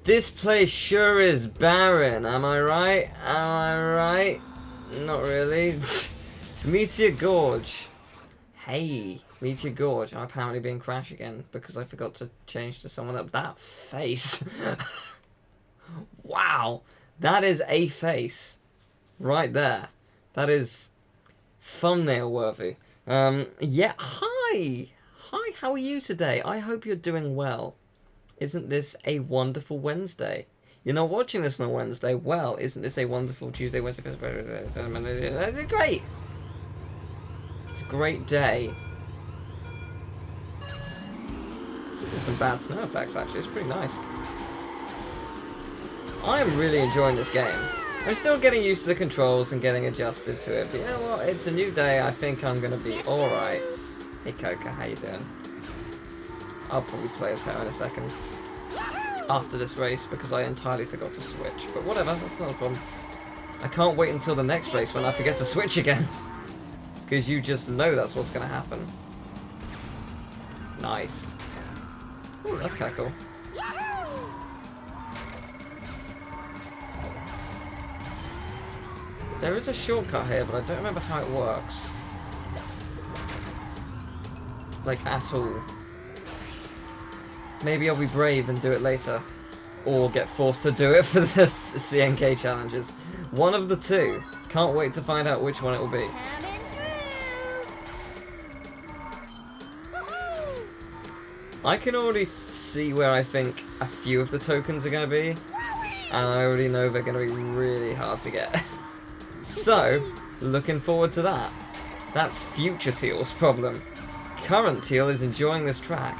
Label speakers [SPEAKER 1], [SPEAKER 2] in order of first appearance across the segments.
[SPEAKER 1] This place sure is barren, am I right? Am I right? Not really. Meteor Gorge. Hey, Meteor Gorge. I'm apparently being Crash again because I forgot to change to someone else. That face. Wow. That is a face. Right there. That is thumbnail worthy. Yeah, hi. Hi, how are you today? I hope you're doing well. Isn't this a wonderful Wednesday? You're not watching this on a Wednesday. Well, isn't this a wonderful Tuesday, Wednesday? It's great. It's a great day. Just some bad snow effects, actually. It's pretty nice. I am really enjoying this game. I'm still getting used to the controls and getting adjusted to it. But you know what? It's a new day. I think I'm going to be alright. Hey, Coca. How you doing? I'll probably play as her in a second after this race because I entirely forgot to switch. But whatever, that's not a problem. I can't wait until the next race when I forget to switch again. Because you just know that's what's going to happen. Nice. Ooh, that's kind of cool. There is a shortcut here, but I don't remember how it works. Like, at all. Maybe I'll be brave and do it later. Or get forced to do it for the CNK challenges. One of the two. Can't wait to find out which one it will be. I can already see where I think a few of the tokens are going to be. And I already know they're going to be really hard to get. So, looking forward to that. That's future Teal's problem. Current Teal is enjoying this track.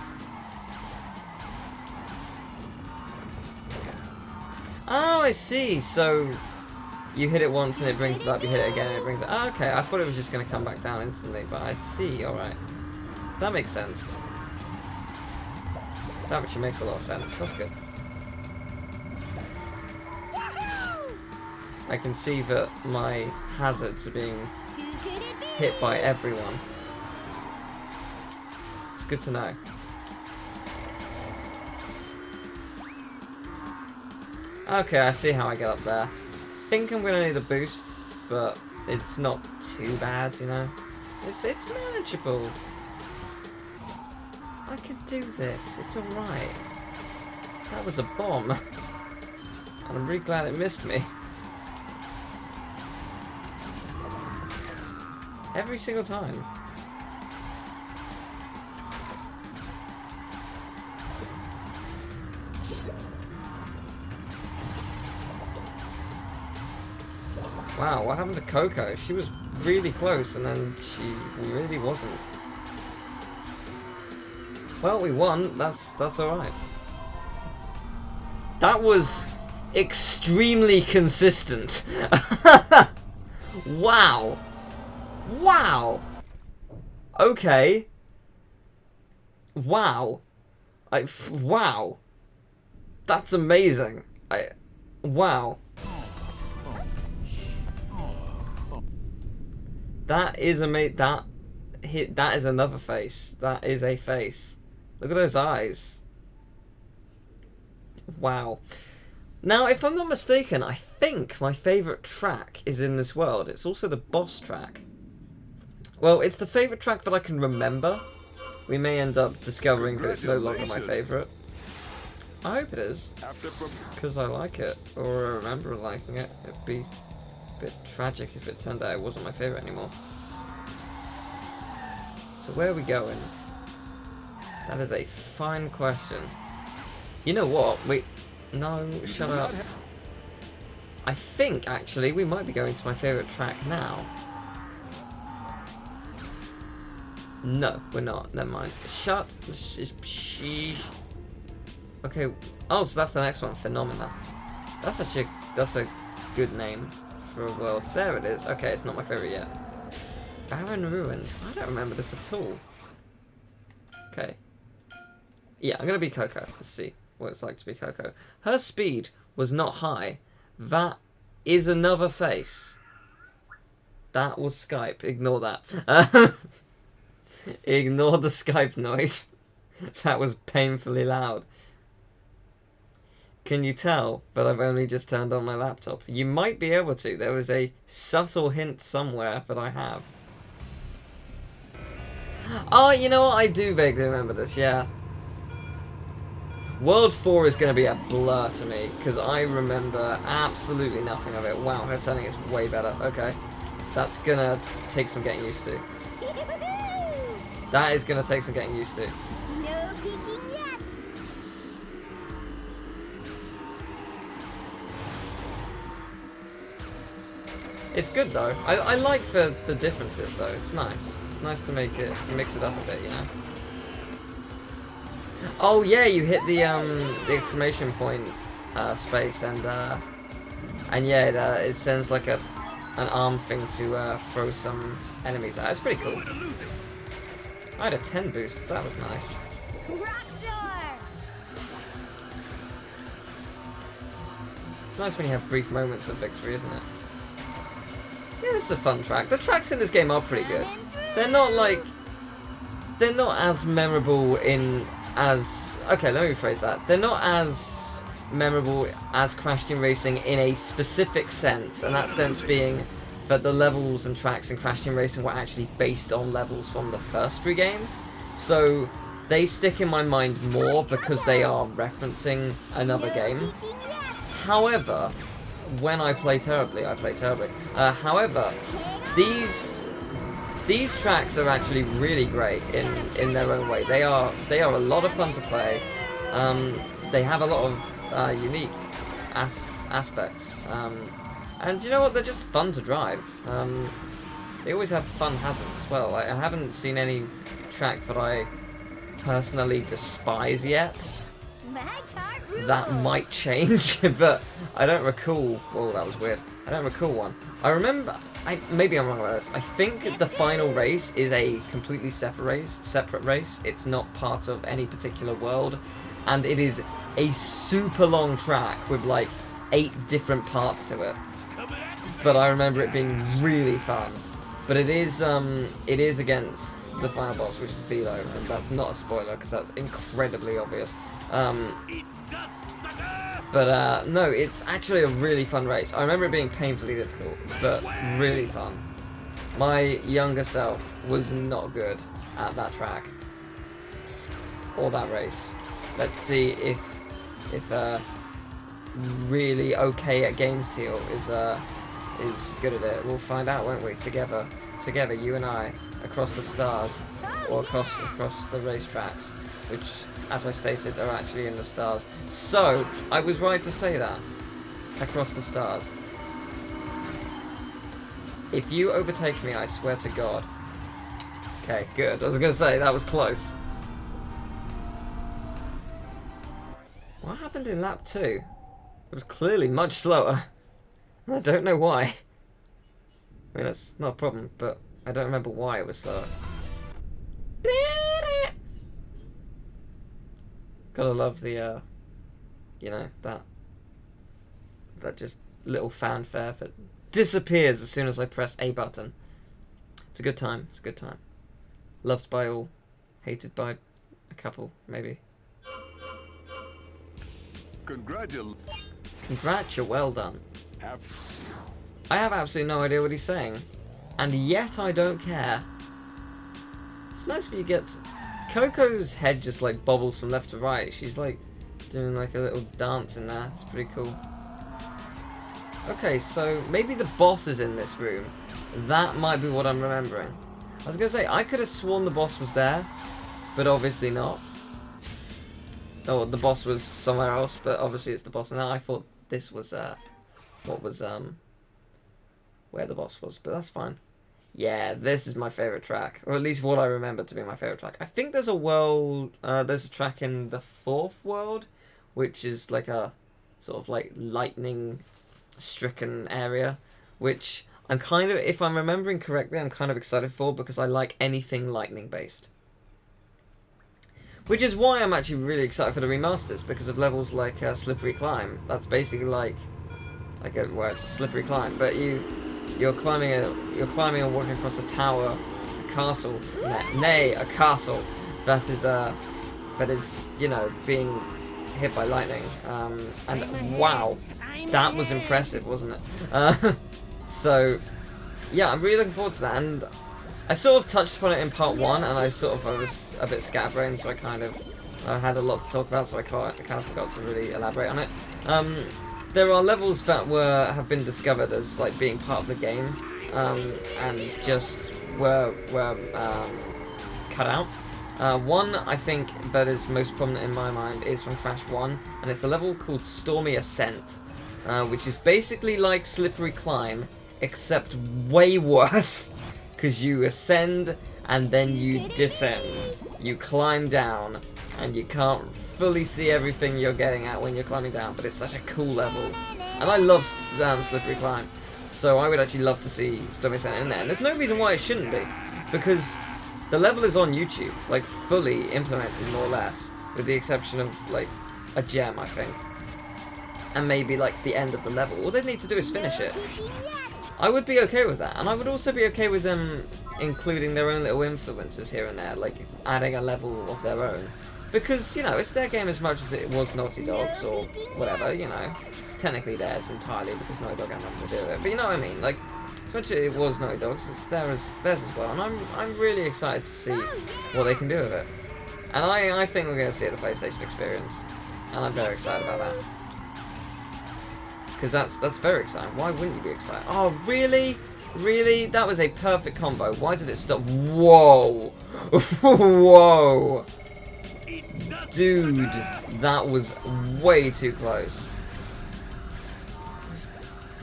[SPEAKER 1] Oh, I see. So, you hit it once and it brings it up, you hit it again and it brings it... Oh, okay, I thought it was just going to come back down instantly, but I see, alright. That makes sense. That actually makes a lot of sense, that's good. I can see that my hazards are being hit by everyone. It's good to know. Okay, I see how I get up there. I think I'm going to need a boost, but it's not too bad, you know. It's manageable. I can do this. It's alright. That was a bomb. And I'm really glad it missed me. Every single time. Wow, what happened to Coco? She was really close and then she really wasn't. Well, we won. That's alright. That was extremely consistent. Wow. Wow. Okay. Wow. Wow. That's amazing. Wow. That is amazing. That is another face. That is a face. Look at those eyes. Wow. Now, if I'm not mistaken, I think my favourite track is in this world. It's also the boss track. Well, it's the favourite track that I can remember. We may end up discovering that it's no longer my favourite. I hope it is. Because I like it. Or I remember liking it. It'd be a bit tragic if it turned out it wasn't my favourite anymore. So where are we going? That is a fine question. You know what? Wait. No, shut up. I think, actually, we might be going to my favourite track now. No, we're not. Never mind. Shut. Sheesh. Okay. Oh, so that's the next one. Phenomena. That's a good name for a world. There it is. Okay, it's not my favourite yet. Barren Ruins. I don't remember this at all. Okay. Yeah, I'm going to be Coco. Let's see what it's like to be Coco. Her speed was not high. That is another face. That was Skype. Ignore that. Ignore the Skype noise. That was painfully loud. Can you tell? But I've only just turned on my laptop. You might be able to. There was a subtle hint somewhere that I have. Oh, you know what? I do vaguely remember this, yeah. World 4 is going to be a blur to me, because I remember absolutely nothing of it. Wow, her turning is way better. Okay. That's going to take some getting used to. That is going to take some getting used to.
[SPEAKER 2] No peeking yet.
[SPEAKER 1] It's good though. I like the differences though. It's nice. It's nice to make it, to mix it up a bit, you know. Oh yeah, you hit the exclamation point space and yeah, it sends like an arm thing to throw some enemies out. It's pretty cool. I had a 10 boost. That was nice. It's nice when you have brief moments of victory, isn't it? Yeah, this is a fun track. The tracks in this game are pretty good. They're not as memorable in as... Okay, let me rephrase that. They're not as memorable as Crash Team Racing in a specific sense, and that sense being that the levels and tracks in Crash Team Racing were actually based on levels from the first 3 games. So they stick in my mind more because they are referencing another game. However, when I play terribly, I play terribly. However, these tracks are actually really great in their own way. They are a lot of fun to play. They have a lot of unique aspects. And you know what? They're just fun to drive. They always have fun hazards as well. Like, I haven't seen any track that I personally despise yet. That might change, but I don't recall. Oh, that was weird. I don't recall one. I remember. Maybe I'm wrong about this. I think the final race is a completely separate race. It's not part of any particular world, and it is a super long track with like 8 different parts to it. But I remember it being really fun. But it is against the final boss, which is Velo, and that's not a spoiler because that's incredibly obvious. But no, it's actually a really fun race. I remember it being painfully difficult, but really fun. My younger self was not good at that track or that race. Let's see if really okay at Games Teal is good at it. We'll find out, won't we? Together, you and I, across the stars, or across the racetracks, which, as I stated, are actually in the stars. So, I was right to say that. Across the stars. If you overtake me, I swear to God. Okay, good. I was going to say, that was close. What happened in lap 2? It was clearly much slower. I don't know why. I mean, that's not a problem, but I don't remember why it was slower. Gotta love the, you know, that just little fanfare that disappears as soon as I press a button. It's a good time. It's a good time. Loved by all, hated by a couple, maybe. Congrats, well done. I have absolutely no idea what he's saying, and yet I don't care. It's nice that you get... Coco's head just like bobbles from left to right. She's like doing like a little dance in there. It's pretty cool. Okay, so maybe the boss is in this room. That might be what I'm remembering. I was gonna say, I could have sworn the boss was there, but obviously not. Oh, the boss was somewhere else, but obviously it's the boss. And I thought this was what was where the boss was, but that's fine. Yeah, this is my favourite track, or at least what I remember to be my favourite track. I think there's a world, there's a track in the 4th world, which is like a sort of like lightning-stricken area, which I'm kind of, if I'm remembering correctly, I'm kind of excited for because I like anything lightning-based. Which is why I'm actually really excited for the remasters, because of levels like Slippery Climb. That's basically like where it's a slippery climb, but you're climbing and walking across a tower, a castle, nay, a castle that is you know, being hit by lightning. And wow, that was impressive, wasn't it? So yeah, I'm really looking forward to that. And I sort of touched upon it in part 1, and I was a bit scatterbrained, so I kind of had a lot to talk about, so I kind of forgot to really elaborate on it. There are levels that have been discovered as like being part of the game, and just were cut out. One I think that is most prominent in my mind is from Crash 1, and it's a level called Stormy Ascent, which is basically like Slippery Climb, except way worse, because you ascend and then you descend. You climb down, and you can't fully see everything you're getting at when you're climbing down, but it's such a cool level. And I love Slippery Climb, so I would actually love to see Stormy Ascent in there. And there's no reason why it shouldn't be, because the level is on YouTube, like fully implemented more or less, with the exception of like a gem, I think. And maybe like the end of the level. All they need to do is finish it. I would be okay with that, and I would also be okay with them including their own little influences here and there, like adding a level of their own. Because, you know, it's their game as much as it was Naughty Dog's or whatever, you know. It's technically theirs entirely because Naughty Dog had nothing to do with it. But you know what I mean, like, as much as it was Naughty Dog's, it's theirs as well. And I'm really excited to see what they can do with it. And I think we're going to see it at the PlayStation Experience. And I'm very excited about that. Because that's very exciting. Why wouldn't you be excited? Oh, really? Really? That was a perfect combo. Why did it stop? Whoa! Whoa! Dude, that was way too close.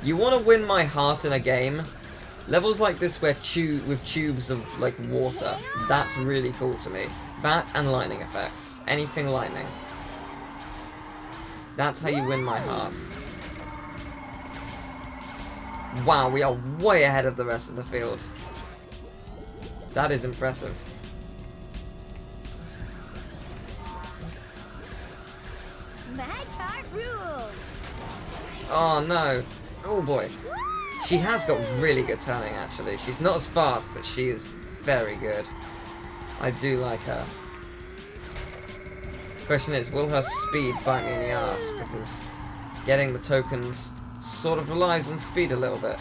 [SPEAKER 1] You want to win my heart in a game? Levels like this where with tubes of like water, that's really cool to me. That and lightning effects. Anything lightning. That's how you win my heart. Wow, we are way ahead of the rest of the field. That is impressive.
[SPEAKER 2] My car rules.
[SPEAKER 1] Oh no. Oh boy. She has got really good turning actually. She's not as fast, but she is very good. I do like her. Question is, will her speed bite me in the ass? Because getting the tokens sort of relies on speed a little bit.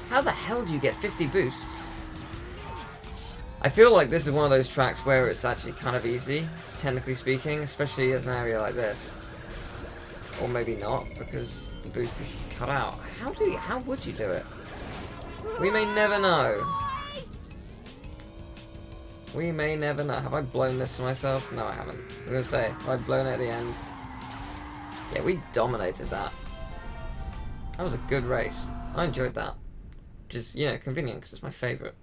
[SPEAKER 1] How the hell do you get 50 boosts? I feel like this is one of those tracks where it's actually kind of easy, technically speaking, especially in an area like this. Or maybe not, because the boost is cut out. How would you do it? We may never know. We may never know. Have I blown this for myself? No, I haven't. I'm gonna say, have I blown it at the end? Yeah, we dominated that. That was a good race. I enjoyed that. Just, you know, convenient because it's my favourite.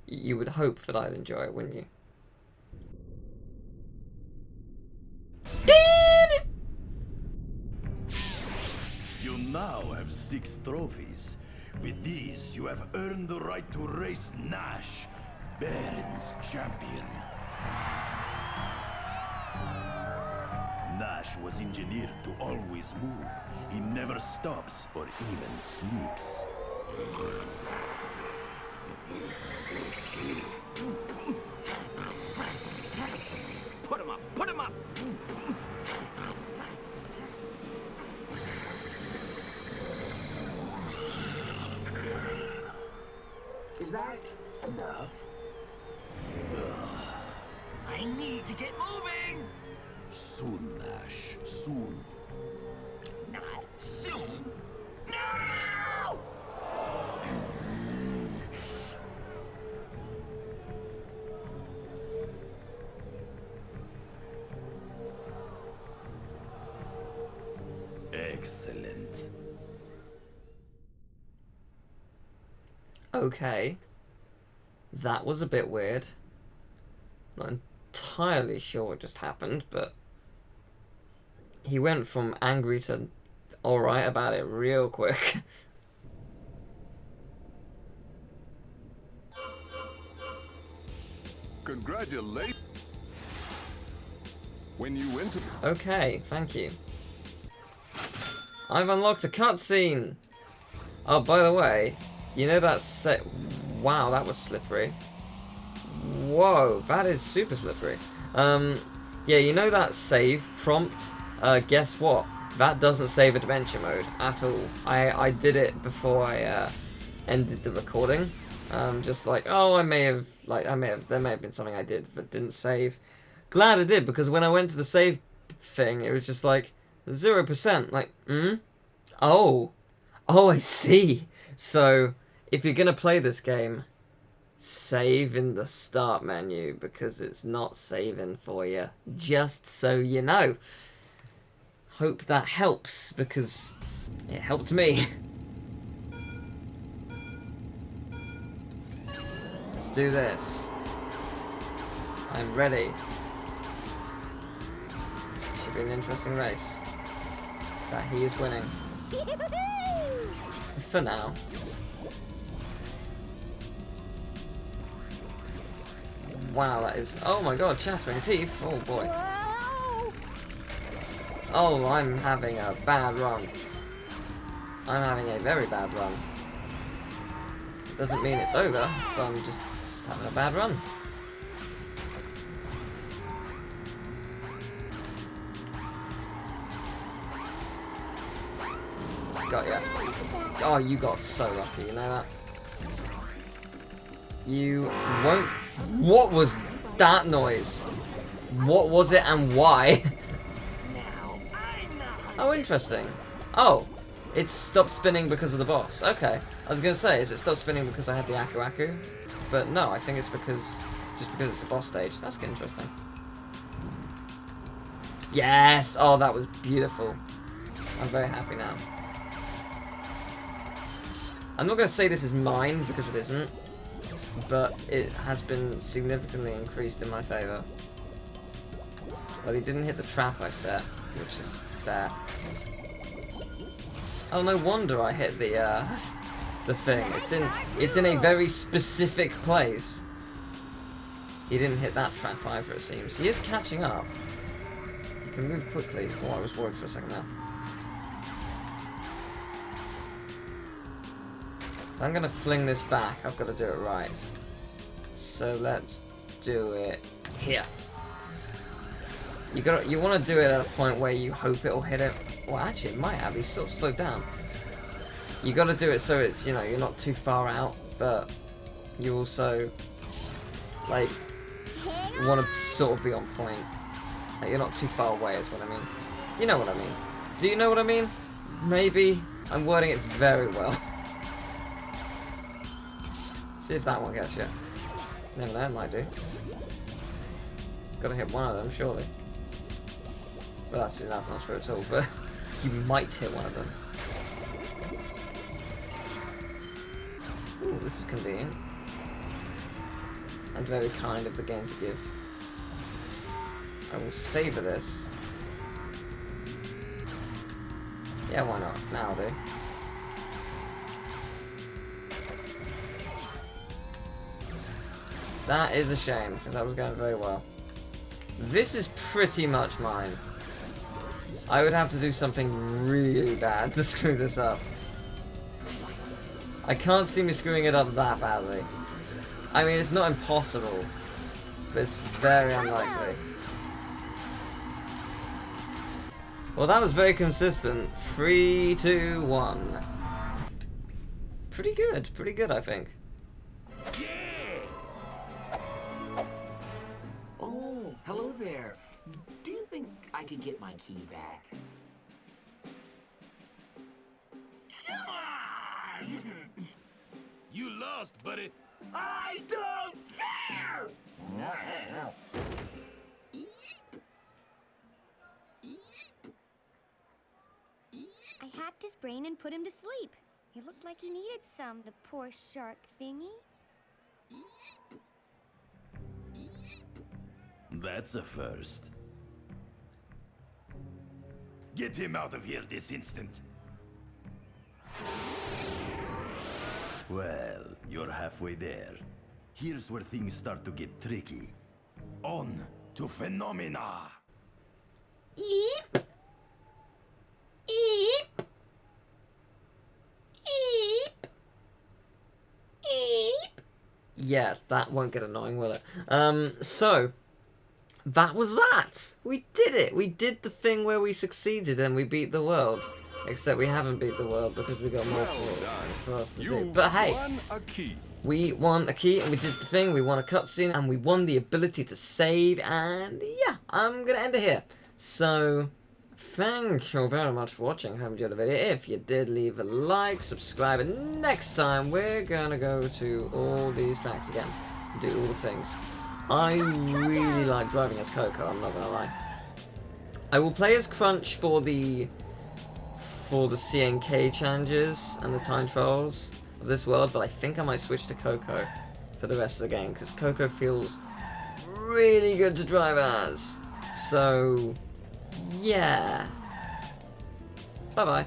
[SPEAKER 1] You would hope that I'd enjoy it, wouldn't you?
[SPEAKER 3] You now have 6 trophies. With these, you have earned the right to race Nash, Baron's champion. Nash was engineered to always move. He never stops or even sleeps.
[SPEAKER 4] Put him up! Put him up!
[SPEAKER 5] Is that enough?
[SPEAKER 4] I need to get moving!
[SPEAKER 3] Soon, Nash. Soon.
[SPEAKER 4] Not soon! No!
[SPEAKER 3] Excellent.
[SPEAKER 1] Okay. That was a bit weird. Not entirely sure what just happened, but he went from angry to alright about it real quick.
[SPEAKER 6] Congratulations. When you went to...
[SPEAKER 1] Okay, thank you. I've unlocked a cutscene! Oh, by the way, you know that set... Wow, that was slippery. Whoa, that is super slippery. Yeah, you know that save prompt? Guess what? That doesn't save adventure mode at all. I did it before I ended the recording. Just like, oh, there may have been something I did that didn't save. Glad I did, because when I went to the save thing, it was just like 0%. Like, oh, I see. So if you're gonna play this game, save in the start menu, because it's not saving for you. Just so you know. Hope that helps, because it helped me. Let's do this. I'm ready. Should be an interesting race. That he is winning. For now. Wow, that is... Oh my god, chattering teeth. Oh boy.
[SPEAKER 2] Whoa!
[SPEAKER 1] Oh, I'm having a bad run. I'm having a very bad run. It doesn't mean it's over, but I'm just having a bad run. Got ya. Oh, you got so lucky, you know that? You won't... What was that noise? What was it and why? Oh, interesting. Oh, it's stopped spinning because of the boss. Okay. I was going to say, is it stopped spinning because I had the Aku Aku? But no, I think it's just because it's a boss stage. That's interesting. Yes! Oh, that was beautiful. I'm very happy now. I'm not going to say this is mine, because it isn't. But it has been significantly increased in my favour. Well, he didn't hit the trap I set, which is fair. Oh, no wonder I hit the thing. It's in a very specific place. He didn't hit that trap either, it seems. He is catching up. He can move quickly. Oh, I was worried for a second there. I'm gonna fling this back. I've got to do it right. So let's do it here. You want to do it at a point where you hope it'll hit it. Well, actually, it might have. He's sort of slowed down. You got to do it so it's, you know, you're not too far out, but you also like want to sort of be on point. Like, you're not too far away, is what I mean. You know what I mean? Do you know what I mean? Maybe I'm wording it very well. See if that one gets you. Never know, it might do. Gotta hit one of them, surely. Well, actually, that's not true at all, but you might hit one of them. Ooh, this is convenient. And very kind of the game to give. I will savour this. Yeah, why not? Now I'll do. That is a shame, because that was going very well. This is pretty much mine. I would have to do something really bad to screw this up. I can't see me screwing it up that badly. I mean, it's not impossible, but it's very unlikely. Well, that was very consistent. 3, 2, 1. Pretty good, I think.
[SPEAKER 4] Oh, hello there. Do you think I could get my key back? Come on!
[SPEAKER 3] You lost, buddy.
[SPEAKER 4] I don't care!
[SPEAKER 2] I hacked his brain and put him to sleep. It looked like he needed some, the poor shark thingy.
[SPEAKER 3] That's a first. Get him out of here this instant. Well, you're halfway there. Here's where things start to get tricky. On to phenomena.
[SPEAKER 1] Eep. Eep. Eep. Eep. Yeah, that won't get annoying, will it? So that was that! We did it! We did the thing where we succeeded and we beat the world. Except we haven't beat the world because we got more for us to do.
[SPEAKER 6] You
[SPEAKER 1] But hey,
[SPEAKER 6] won a key.
[SPEAKER 1] we won a key and we did the thing, we won a cutscene and we won the ability to save, and yeah, I'm gonna end it here. So, thank you very much for watching. I hope you enjoyed the video. If you did, leave a like, subscribe, and next time we're gonna go to all these tracks again. Do all the things. I really like driving as Coco, I'm not gonna lie. I will play as Crunch for the CNK challenges and the time trials of this world, but I think I might switch to Coco for the rest of the game, because Coco feels really good to drive as. So, yeah. Bye-bye.